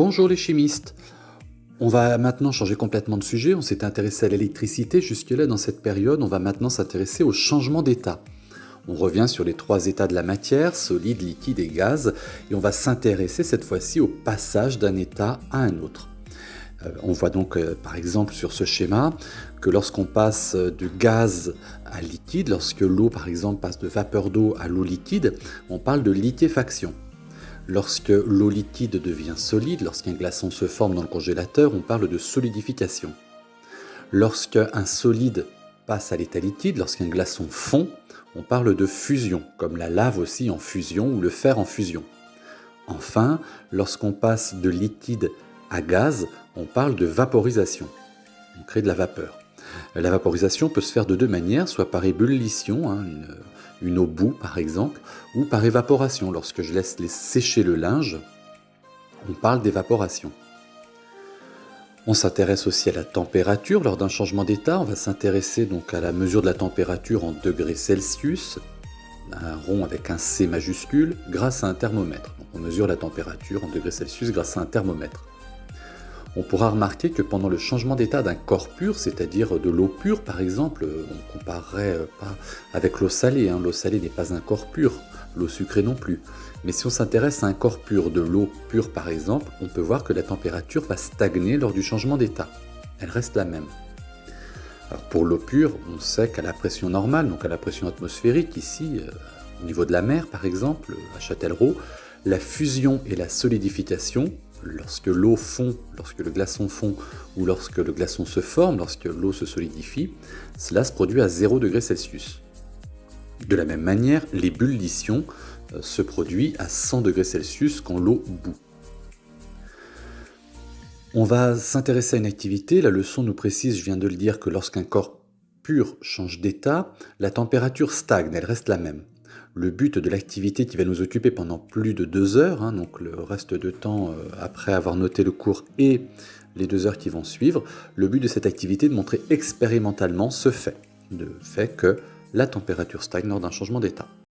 Bonjour les chimistes. On va maintenant changer complètement de sujet. On s'était intéressé à l'électricité jusque-là dans cette période. On va maintenant s'intéresser au changement d'état. On revient sur les trois états de la matière, solide, liquide et gaz, et on va s'intéresser cette fois-ci au passage d'un état à un autre. On voit donc par exemple sur ce schéma que lorsqu'on passe de gaz à liquide, lorsque l'eau par exemple passe de vapeur d'eau à l'eau liquide, on parle de liquéfaction. Lorsque l'eau liquide devient solide, lorsqu'un glaçon se forme dans le congélateur, on parle de solidification. Lorsque un solide passe à l'état liquide, lorsqu'un glaçon fond, on parle de fusion, comme la lave aussi en fusion ou le fer en fusion. Enfin, lorsqu'on passe de liquide à gaz, on parle de vaporisation. On crée de la vapeur. La vaporisation peut se faire de deux manières, soit par ébullition, une eau bout par exemple, ou par évaporation. Lorsque je laisse sécher le linge, on parle d'évaporation. On s'intéresse aussi à la température lors d'un changement d'état. On va s'intéresser donc à la mesure de la température en degrés Celsius, un rond avec un C majuscule, grâce à un thermomètre. Donc on mesure la température en degrés Celsius grâce à un thermomètre. On pourra remarquer que pendant le changement d'état d'un corps pur, c'est-à-dire de l'eau pure par exemple, on ne comparerait pas avec l'eau salée. L'eau salée n'est pas un corps pur, l'eau sucrée non plus. Mais si on s'intéresse à un corps pur, de l'eau pure par exemple, on peut voir que la température va stagner lors du changement d'état. Elle reste la même. Alors pour l'eau pure, on sait qu'à la pression normale, donc à la pression atmosphérique ici, au niveau de la mer par exemple, à Châtellerault, la fusion et la solidification, lorsque l'eau fond, lorsque le glaçon fond ou lorsque le glaçon se forme, lorsque l'eau se solidifie, cela se produit à 0 degré Celsius. De la même manière, l'ébullition se produit à 100 degrés Celsius quand l'eau bout. On va s'intéresser à une activité. La leçon nous précise, je viens de le dire, que lorsqu'un corps pur change d'état, la température stagne, elle reste la même. Le but de l'activité qui va nous occuper pendant plus de 2 heures, donc le reste de temps après avoir noté le cours et les 2 heures qui vont suivre, le but de cette activité est de montrer expérimentalement ce fait, le fait que la température stagne lors d'un changement d'état.